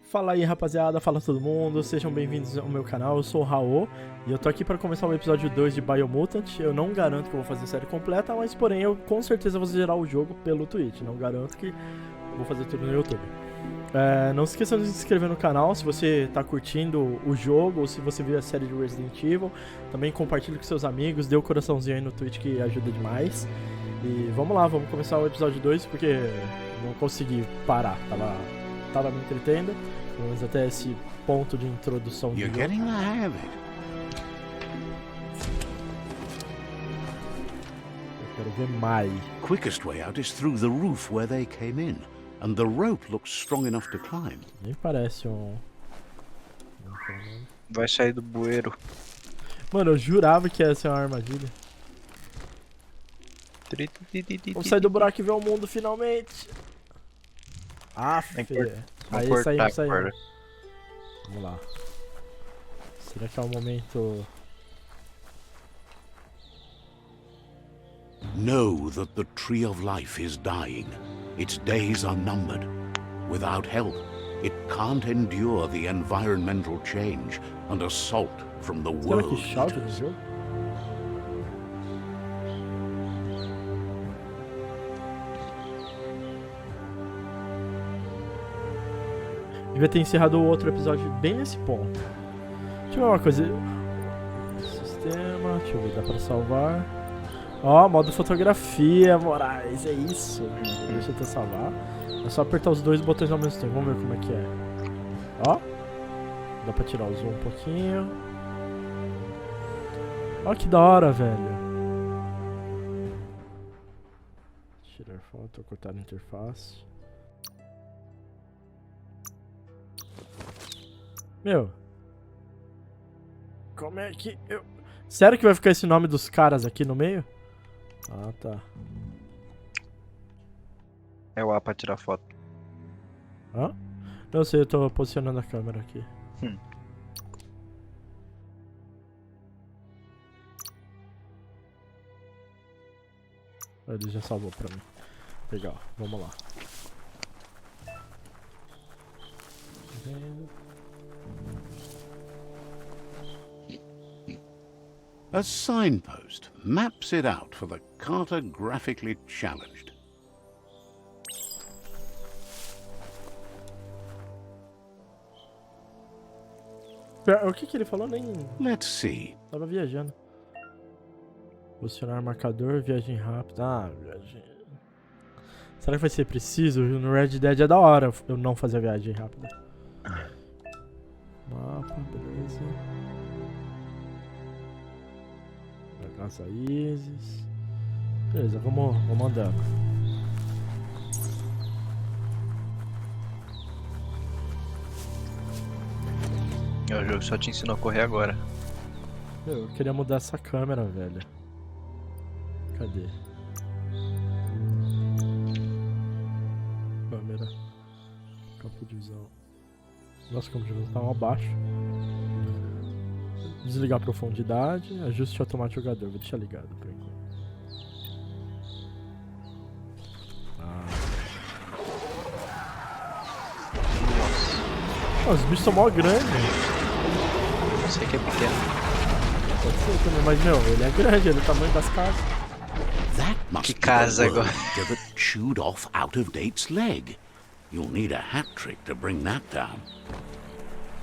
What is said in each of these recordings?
Fala aí, rapaziada, fala todo mundo, sejam bem-vindos ao meu canal. Eu sou o Raul e eu tô aqui para começar o episódio 2 de Biomutant. Eu não garanto que eu vou fazer a série completa, mas porém eu com certeza vou zerar o jogo pelo Twitch. Não garanto que eu vou fazer tudo no YouTube. Não se esqueçam de se inscrever no canal se você tá curtindo o jogo ou se você viu a série de Resident Evil. Também compartilhe com seus amigos, dê o coraçãozinho aí no Twitch que ajuda demais. E vamos lá, vamos começar o episódio 2 porque não consegui parar, tava me entretendo. Pelo menos até esse ponto de introdução do jogo. Getting the hang of it. Eu quero ver mais. Quickest way out is through the roof where they came in, and the rope looks strong enough to climb. Nem parece um... Vai sair do bueiro. Mano, eu jurava que ia ser uma armadilha. Vamos sair do buraco e ver o mundo finalmente. Ah, filha. Aí saímos. Vamos lá. Será que é o momento... Know that the tree of life is dying. Its days are numbered. Without help, it can't endure the environmental change and assault from the Será world que chove no eaters. jogo? Devia ter encerrado o outro episódio bem nesse ponto. Deixa eu ver uma coisa. Sistema, deixa eu ver, dá pra salvar. Ó, modo fotografia, Moraes, é isso. Deixa eu até salvar. É só apertar os dois botões ao mesmo tempo, vamos ver como é que é. Ó, dá pra tirar o zoom um pouquinho. Ó que da hora, velho. Tirar foto, cortar a interface. Meu, como é que eu... Sério que vai ficar esse nome dos caras aqui no meio? Ah, tá. É o A pra tirar foto. Hã? Não sei, eu tô posicionando a câmera aqui. Ele já salvou pra mim. Legal, vamos lá. A signpost maps it out for the cartographically challenged. O que ele falou? Nem... Let's see. Tava viajando. Posicionar marcador, viagem rápida. Ah, viagem... Será que vai ser preciso? No Red Dead é da hora eu não fazer a viagem rápida. Mapa, beleza. As raízes. Beleza, vamos andando. O jogo só te ensinou a correr agora. Eu queria mudar essa câmera, velho. Cadê? Câmera. Campo de visão. Nossa, o campo de visão tá abaixo. Desligar a profundidade, ajuste automático jogador, vou deixar ligado por enquanto. Os bichos são mó grandes. Eu sei que é pequeno. Pode ser também, mas meu, ele é grande, ele é o tamanho das casas. That must Que be casa the agora? world that chewed off out-of-date's leg. You'll need a hat trick to bring that down.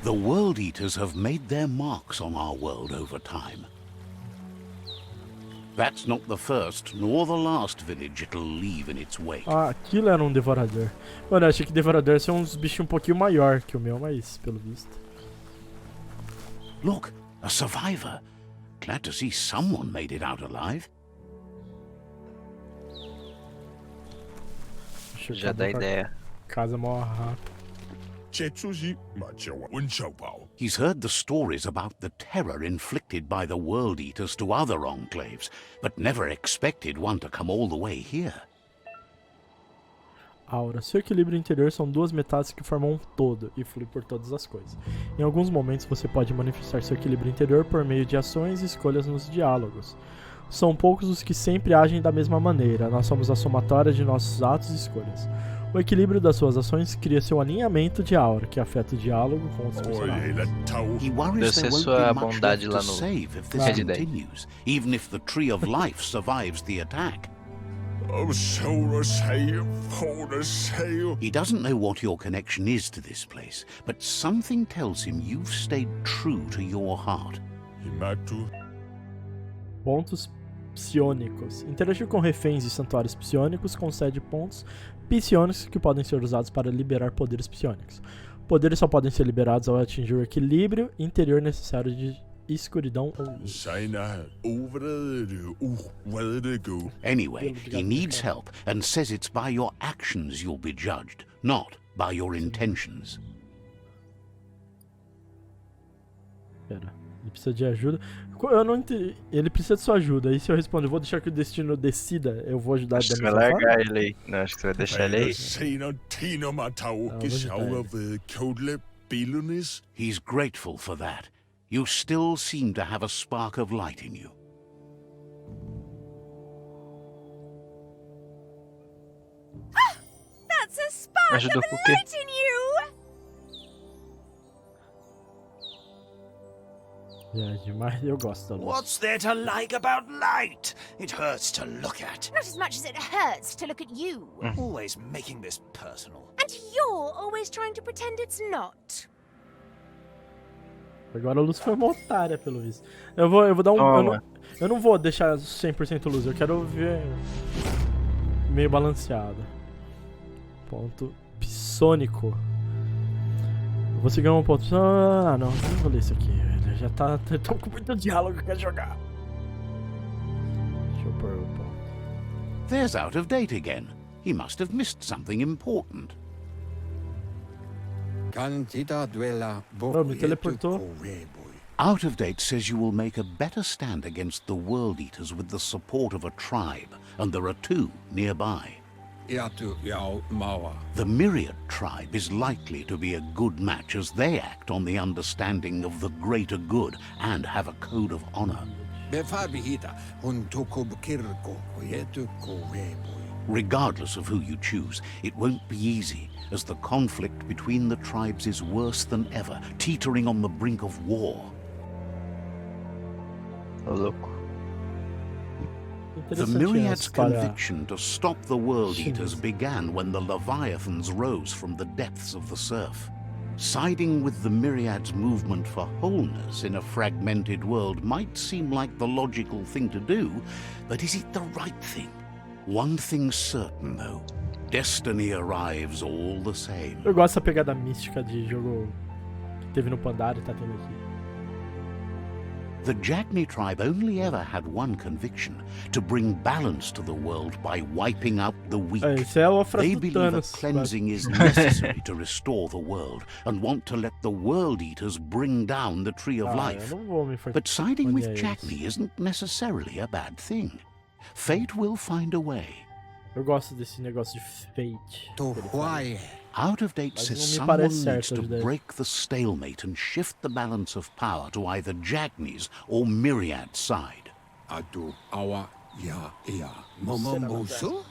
The world eaters have made their marks on our world over time. That's not the first nor the last village it'll leave in its wake. Ah, aquilo era um devorador. Mano, eu achei que devorador ia ser uns bichos um pouquinho maior que o meu, mas pelo visto. Look, a survivor. Glad to see someone made it out alive. Deixa eu Já dá acabar com a ideia. Casa mó rápido. He's heard the stories about the terror inflicted by the world eaters to other enclaves, but never expected one to come all the way here. Aura. Seu equilíbrio interior são duas metades que formam um todo e fluem por todas as coisas. Em alguns momentos você pode manifestar seu equilíbrio interior por meio de ações e escolhas nos diálogos. São poucos os que sempre agem da mesma maneira. Nós somos a somatória de nossos atos e escolhas. O equilíbrio das suas ações cria seu alinhamento de aura, que afeta o diálogo com os personagens. He worries there won't sua be much bondade left lá to no save if this Red Dead. continues, even if the Tree of Life survives the attack. He doesn't know what your connection is to this place, but something tells him you've stayed true to your heart. Pontos psionicos. Interagir com reféns e santuários psionicos concede pontos psionicos que podem ser usados para liberar poderes psionicos. Poderes só podem ser liberados ao atingir o equilíbrio interior necessário de escuridão ou luz. Anyway, he needs help and says it's by your actions you'll be judged, not by your intentions. Pera, ele precisa de ajuda. Eu não entendi. Ele precisa de sua ajuda. E se eu responder, vou deixar que o destino decida, eu vou ajudar Acho que da você vai mesma largar forma? ele aí. Não, acho que você vai deixar ele aí. He's grateful for that. You still seem to have a spark of light in you. That's a spark Ajudou of com o quê? light in you! É demais, eu gosto da luz. What's there to like about light? It hurts to look at. Not as much as it hurts to look at you. Always making this personal. And you're always trying to pretend it's not. Agora a luz foi uma otária, pelo visto. Eu vou dar um... Eu não vou deixar 100% luz, eu quero ver meio balanceado. Ponto psônico. Você ganhar um ponto... Ah, não vou ler isso aqui. Já tá com muito diálogo que quer jogar. Deixa eu pôr o ponto. There's out of date again. He must have missed something important. Oh, me teleportou. Out of date says you will make a better stand against the World Eaters with the support of a tribe, and there are two nearby. The Myriad tribe is likely to be a good match as they act on the understanding of the greater good and have a code of honor. Regardless of who you choose, it won't be easy, as the conflict between the tribes is worse than ever, teetering on the brink of war. Ô, louco. The Myriad's conviction to stop the World Eaters began when the Leviathans rose from the depths of the surf. Siding with the Myriad's movement for wholeness in a fragmented world might seem like the logical thing to do, but is it the right thing? One thing's certain, though. Destiny arrives all the same. Eu gosto dessa pegada mística de jogo que teve no Pandaria e tá tendo aqui. The Jagni tribe only ever had one conviction, to bring balance to the world by wiping out the weak. Isso é o frase They do believe a Thanos. cleansing is necessary to restore the world, and want to let the World Eaters bring down the Tree of Life. Eu não vou me But siding with eles. Jagni isn't necessarily a bad thing. Fate will find a way. Eu gosto desse negócio de fate. Out of date Mas says não me someone parece needs certo to as ideias. break the stalemate and shift the balance of power to either Jagni's or Myriad's side.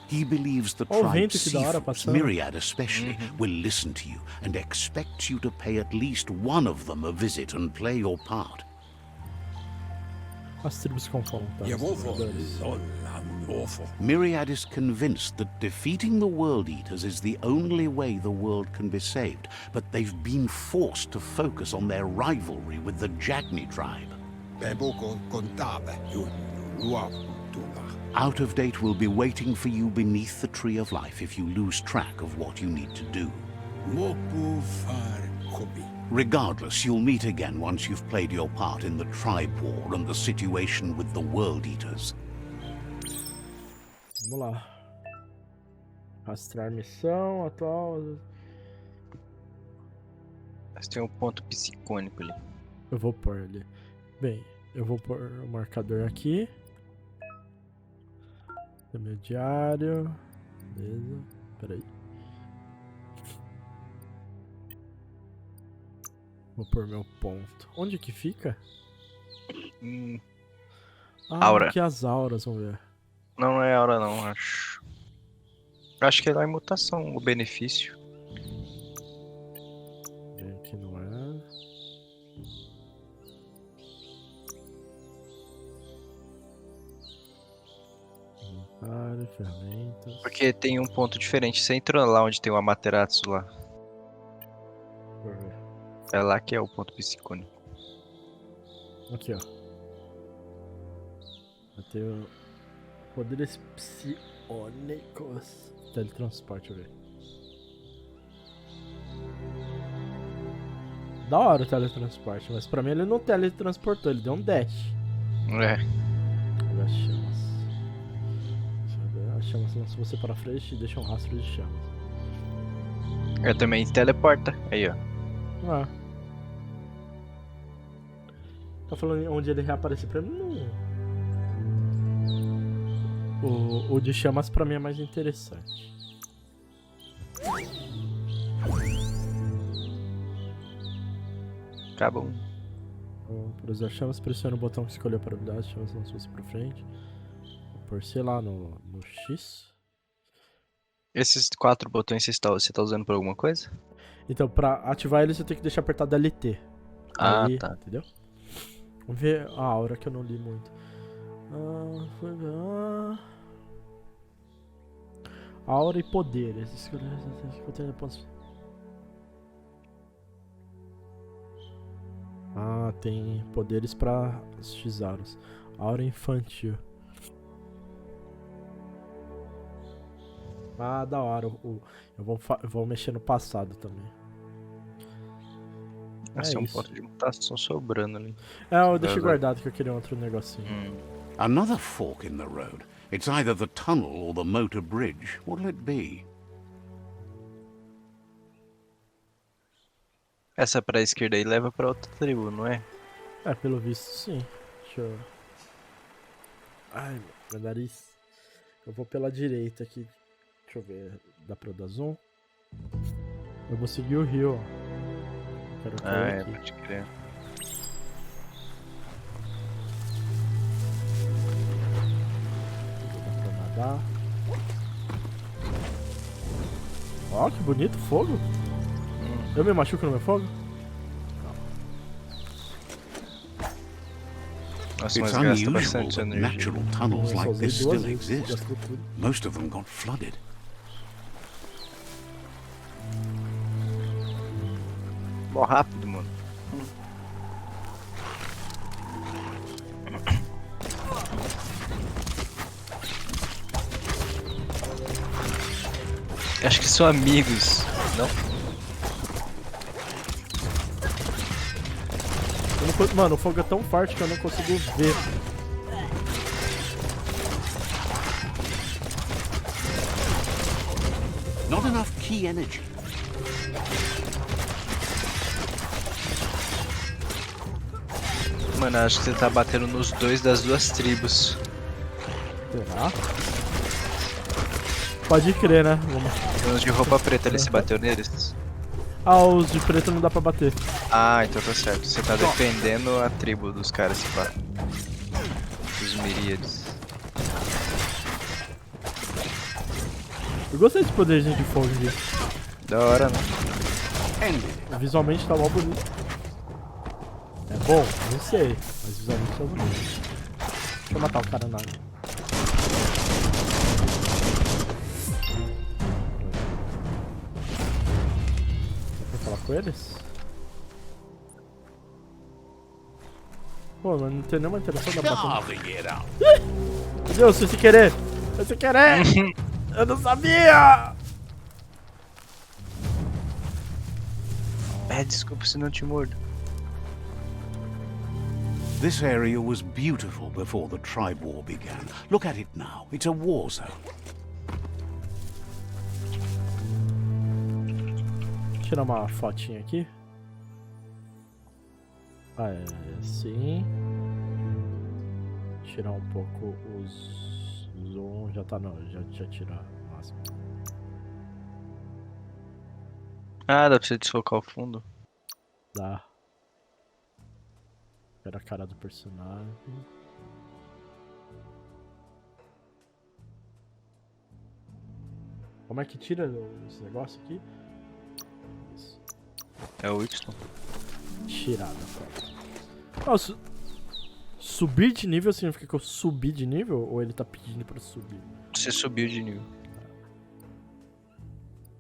He believes the Ó, o tribe's vento que da hora seafolks, passando. Myriad especially, will listen to you and expects you to pay at least one of them a visit and play your part. As tribos confrontam. Myriad is convinced that defeating the World Eaters is the only way the world can be saved, but they've been forced to focus on their rivalry with the Jagni tribe. Out of Date will be waiting for you beneath the Tree of Life if you lose track of what you need to do. Regardless, you'll meet again once you've played your part in the tribe war and the situation with the World Eaters. Vamos lá. Rastrear missão atual. Mas tem um ponto psicônico ali. Eu vou pôr ali. Bem, eu vou pôr o marcador aqui. É meu diário. Beleza. Peraí. Vou pôr meu ponto. Onde que fica? Aura. Aqui as auras, vamos ver. Não é aura não, acho. Acho que é lá em mutação, o benefício. Bem, aqui não é. Inventário, ferramentas. Porque tem um ponto diferente. Você entra lá onde tem o Amaterasu lá. Deixa eu ver. É lá que é o ponto psicônico. Aqui, ó. Vai ter o poderes psionicos. Teletransporte, deixa eu ver. Da hora o teletransporte, mas pra mim ele não teletransportou, ele deu um dash. É. Olha as chamas. Deixa eu ver. As chamas lançam você para frente e deixam um rastro de chamas. Eu também teleporta. Aí, ó. Ah. Tá falando onde ele reaparecer pra mim? Não. O de chamas pra mim é mais interessante. Acaba um. Para usar chamas, pressione o botão que escolheu para habilidades, chamas lançam você pra frente. Vou por sei lá no X. Esses 4 botões você tá usando por alguma coisa? Então, pra ativar ele, você tem que deixar apertado LT. Ah, Aí, tá. entendeu? Vamos ver a aura que eu não li muito. Aura e poderes. Ah, tem poderes pra X-Auras. Aura infantil. Ah, da hora. Eu vou mexer no passado também. Esse é um isso. ponto de mutação sobrando ali. É, eu deixei guardado que eu queria outro negocinho. Another fork in the road. It's either the tunnel or the motor bridge. What'll it be? Essa pra esquerda aí leva pra outra tribo, não é? É, pelo visto sim. Deixa eu... Ai, meu nariz. Eu vou pela direita aqui. Deixa eu ver. Dá pra eu dar zoom? Eu vou seguir o rio, ó. Quero cair aqui. Pode crer. Dá pra nadar. Ó, que bonito fogo. Eu me machuco no meu fogo? Nossa, It's mas gasta unusual bastante that energia. natural tunnels Eu só like usei this 2 still vezes, exist. gastou tudo. Most of them got flooded. Mó rápido, mano. Acho que são amigos, não? Mano, o fogo é tão forte que eu não consigo ver. Not enough key energy. Mano, acho que você tá batendo nos dois das duas tribos. Será? Pode crer, né? Vamos. Tem uns de roupa preta ali, você bateu neles? Ah, os de preto não dá pra bater. Ah, então tá certo. Você tá defendendo a tribo dos caras, se pá. Dos miríades. Eu gostei desse poderzinho de fogo aqui. Da hora, né? Visualmente tá mó bonito. É bom? Não sei. Mas visualmente tá bonito. Deixa eu matar o cara na água. Dá pra falar com eles? Pô, mas não tem nenhuma interação da batalha. Carving it out. Meu Deus, foi sem querer! Foi sem querer! Eu não sabia! Desculpa se não te mordo. This area was beautiful before the tribe war began. Look at it now. It's a war zone. Deixa eu tirar uma fotinha aqui. Ah, é assim. Tirar um pouco os zoom. Já tá não, já tirar o máximo. Ah, dá pra você desfocar o fundo. Dá. Era a cara do personagem. Como é que tira esse negócio aqui? Isso. É o Y. Tirada, cara. Nossa, subir de nível significa que eu subi de nível? Ou ele tá pedindo pra subir? Você subiu de nível.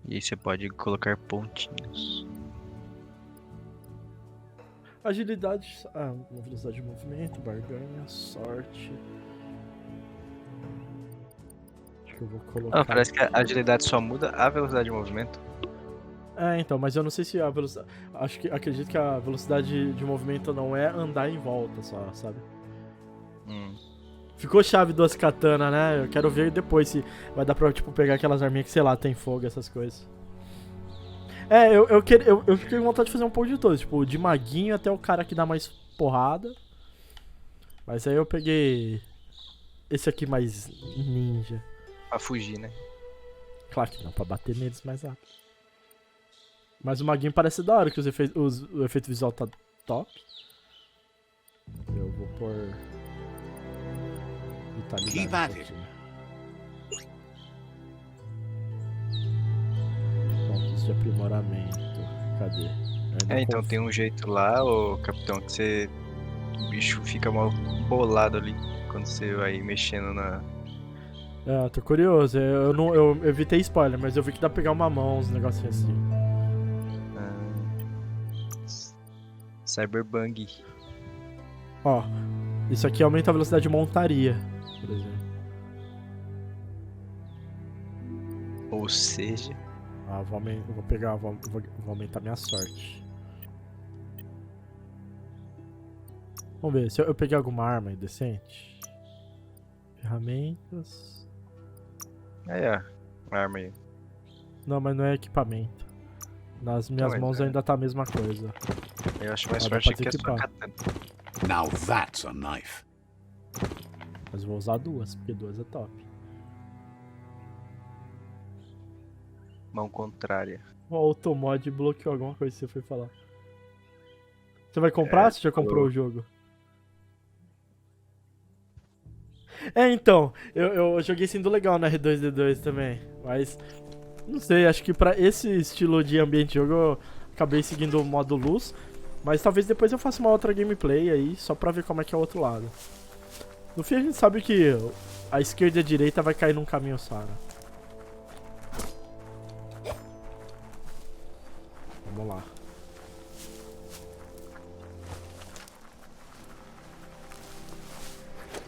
E aí você pode colocar pontinhos. Agilidade, velocidade de movimento, barganha, sorte. Acho que eu vou colocar. Ah, parece que a agilidade só muda a velocidade de movimento. Então, mas eu não sei se a velocidade. Acredito que a velocidade de movimento não é andar em volta só, sabe? Ficou chave duas katana, né? Eu quero ver depois se vai dar pra, tipo, pegar aquelas arminhas que, sei lá, tem fogo, essas coisas. Eu fiquei com vontade de fazer um pouco de todos, tipo, de maguinho até o cara que dá mais porrada. Mas aí eu peguei esse aqui mais ninja. Pra fugir, né? Claro que não, pra bater neles mais rápido. Mas o maguinho parece da hora, que o efeito visual tá top. Eu vou pôr... Keep at it. Pontos de aprimoramento. Cadê? Então tem um jeito lá, ô capitão, que você... O bicho fica mal bolado ali quando você vai mexendo na... Tô curioso. Eu evitei spoiler, mas eu vi que dá pra pegar uma mão, uns negocinhos assim. Cyberbang. Ó, isso aqui aumenta a velocidade de montaria, por exemplo. Ou seja... vou aumentar minha sorte. Vamos ver, se eu peguei alguma arma aí decente. Ferramentas... arma aí. Não, mas não é equipamento. Nas minhas mãos ainda tá a mesma coisa. Eu acho mais forte que a sua katana. Now that's a knife. Mas vou usar duas, porque duas é top. Mão contrária. O automod bloqueou alguma coisa que você foi falar. Você vai comprar? Você já comprou o jogo? Então, eu joguei sendo legal na R2D2 também, mas não sei, acho que pra esse estilo de ambiente de jogo eu acabei seguindo o modo luz, mas talvez depois eu faça uma outra gameplay aí, só pra ver como é que é o outro lado. No fim a gente sabe que a esquerda e a direita vai cair num caminho só, né? Vamos lá.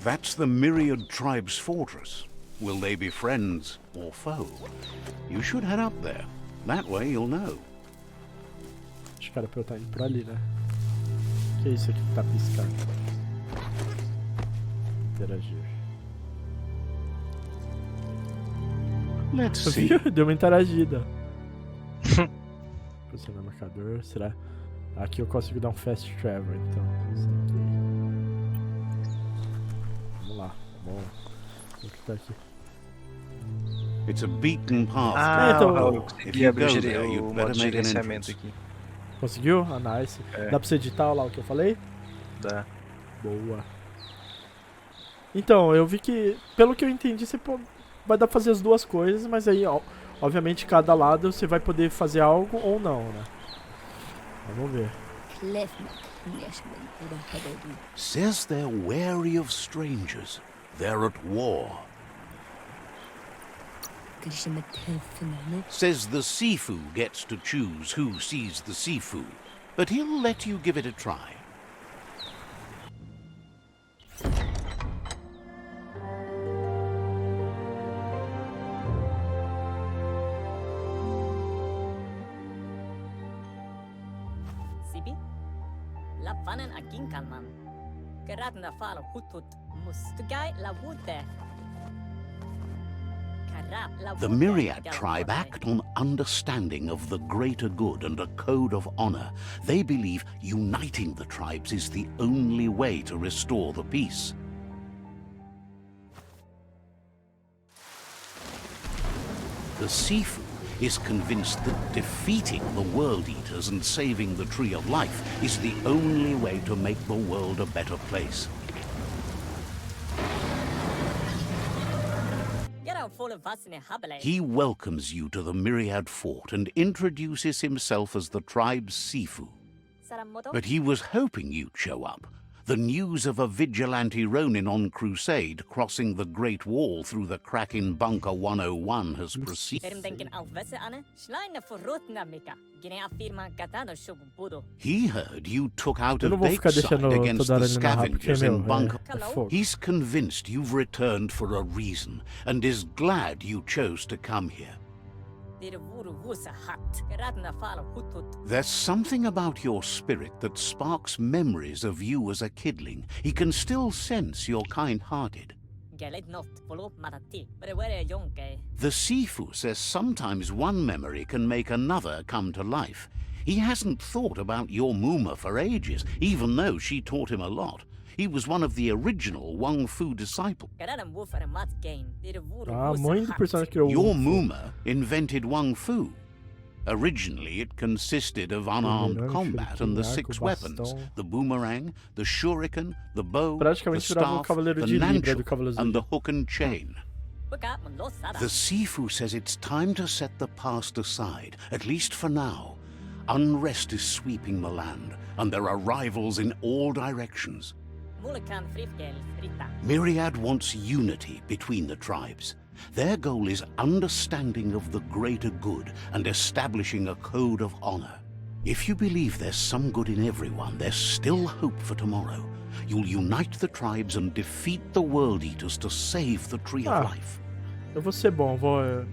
That's the Myriad Tribe's fortress. Will they be friends or foe? You should head up there. That way you'll know. Acho que era pra eu estar indo por ali, né? Que é isso aqui que tá piscando? Interagir. Let's see. Deu uma interagida. Posicionar marcador. Será? Aqui eu consigo dar um fast travel, então. Isso aqui. Vamos lá. Vamos clicar aqui. It's a beaten path. Então, eu consegui abrir o modo de gerenciamento aqui. Conseguiu? Ah, nice. Dá pra você editar lá o que eu falei? Dá. Boa. Então, eu vi que, pelo que eu entendi, você vai dar pra fazer as duas coisas, mas aí, obviamente, cada lado você vai poder fazer algo ou não, né? Vamos ver. Says they're wary of strangers. They're at war. Says the Sifu gets to choose who sees the Sifu, but he'll let you give it a try. Sibi? Lapanen akin kanman. Kerat na fala hutut mustugai la wute. The Myriad tribe act on understanding of the greater good and a code of honor. They believe uniting the tribes is the only way to restore the peace. The Sifu is convinced that defeating the World Eaters and saving the Tree of Life is the only way to make the world a better place. He welcomes you to the Myriad Fort and introduces himself as the tribe's Sifu. But he was hoping you'd show up. The news of a vigilante Ronin on crusade crossing the Great Wall through the crack in Bunker 101 has proceeded. He heard you took out a Bakeside against the scavengers in Bunker. He's convinced you've returned for a reason and is glad you chose to come here. There's something about your spirit that sparks memories of you as a kidling. He can still sense you're kind-hearted. The Sifu says sometimes one memory can make another come to life. He hasn't thought about your Muma for ages, even though she taught him a lot. He was one of the original Wang Fu disciples. Your Muma invented Wang Fu. Originally, it consisted of unarmed combat and the 6 weapons, the boomerang, the shuriken, the bow, the staff, the nunchuk, and the hook and chain. The Sifu says it's time to set the past aside, at least for now. Unrest is sweeping the land, and there are rivals in all directions. Myriad wants unity between the tribes. Their goal is understanding of the greater good and establishing a code of honor. If you believe there's some good in everyone, there's still hope for tomorrow. You'll unite the tribes and defeat the World Eaters to save the Tree of Life. Eu vou ser bom, vamos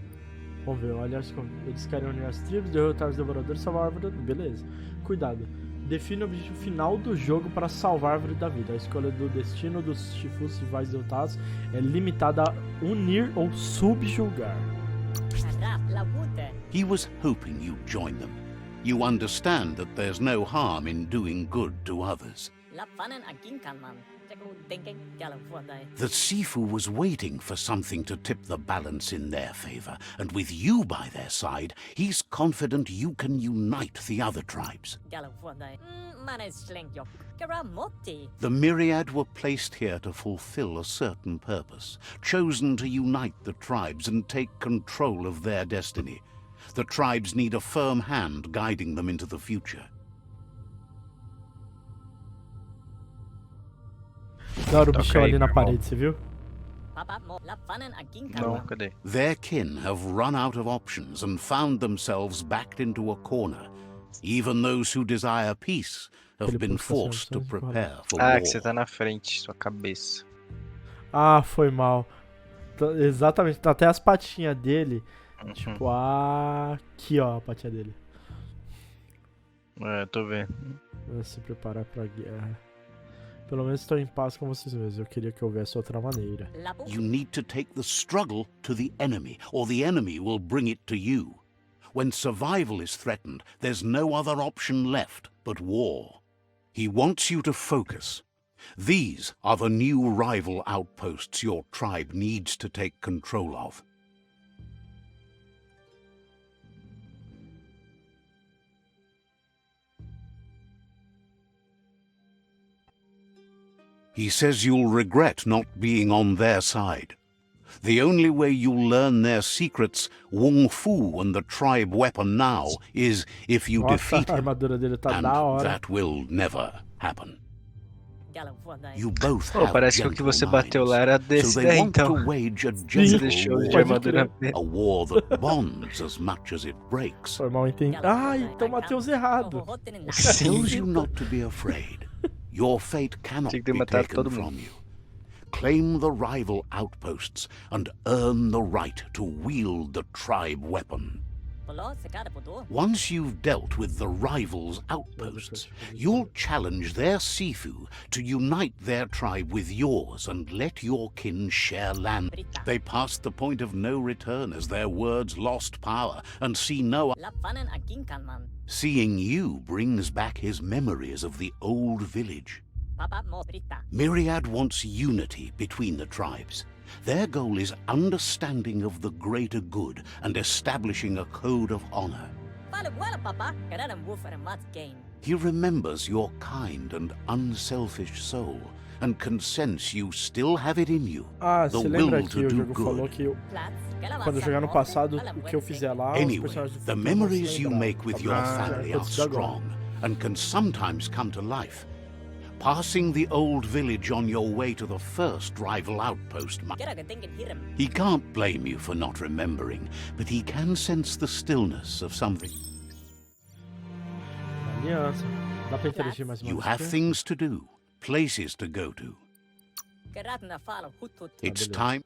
ver. Aliás, eles querem unir as tribos, derrotar os devoradores e salvar a árvore. Beleza. Cuidado. Define o objetivo final do jogo para salvar a árvore da vida. A escolha do destino dos Shifus rivais derrotados é limitada a unir ou subjugar. He was hoping you'd join them. You understand that there's no harm in doing good to others. The Sifu was waiting for something to tip the balance in their favor, and with you by their side, he's confident you can unite the other tribes. The Myriad were placed here to fulfill a certain purpose, chosen to unite the tribes and take control of their destiny. The tribes need a firm hand guiding them into the future. Da hora o bichão ali na parede, você viu? Não, cadê? Their kin have run out of options and found themselves backed into a corner. Even those who desire peace have been forced to prepare for war. Que você tá na frente, sua cabeça. Ah, foi mal. Exatamente, tá até as patinhas dele. Tipo, aqui ó, a patinha dele. Tô vendo. Vou se preparar pra guerra. Pelo menos estou em paz com vocês mesmos. Eu queria que houvesse outra maneira. You need to take the struggle to the enemy, or the enemy will bring it to you. When survival is threatened, there's no other option left but war. He wants you to focus. These are the new rival outposts your tribe needs to take control of. He says you'll regret not being on their side. The only way you'll learn their secrets, Wung Fu and the tribe weapon now, is if you defeat him, and that will never happen. You both have parece que o que você bateu lá era desse, so they want então. to wage a Você deixou de gentle armadura war, a war that bonds as much as it breaks. Foi mal entendido. Ah, então Matheus errado. Tells you not to be afraid. Your fate cannot be taken from you. Claim the rival outposts and earn the right to wield the tribe weapon. Once you've dealt with the rivals' outposts, you'll challenge their Sifu to unite their tribe with yours and let your kin share land. They passed the point of no return as their words lost power and see no... Seeing you brings back his memories of the old village. Myriad wants unity between the tribes. Their goal is understanding of the greater good and establishing a code of honor. He remembers your kind and unselfish soul and can sense you still have it in you. Ah, The você lembra will que to o do jogo falou good. que quando eu jogar no passado, o que eu fizer lá, os Anyway, personagens do the futuro vão se memories you lembrar. make with your family are acontecido agora. strong and can sometimes come to life. Passing the old village on your way to the first rival outpost. He can't blame you for not remembering, but he can sense the stillness of something. Aliança. Dá pra interagir mais uma You vez have aqui? things to do, places to go to. It's time.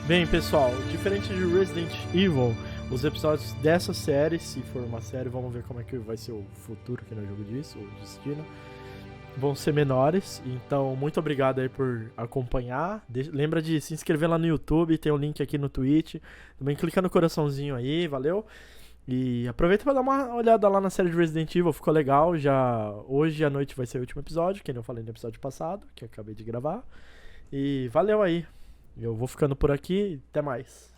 Bem, pessoal, diferente de Resident Evil, os episódios dessa série, se for uma série, vamos ver como é que vai ser o futuro, que no jogo diz, o destino, vão ser menores. Então, muito obrigado aí por acompanhar. Lembra de se inscrever lá no YouTube, tem o link aqui no Twitch. Também clica no coraçãozinho aí, valeu? E aproveita para dar uma olhada lá na série de Resident Evil, ficou legal. Já hoje à noite vai ser o último episódio, que nem eu falei no episódio passado, que eu acabei de gravar. E valeu aí. Eu vou ficando por aqui, até mais.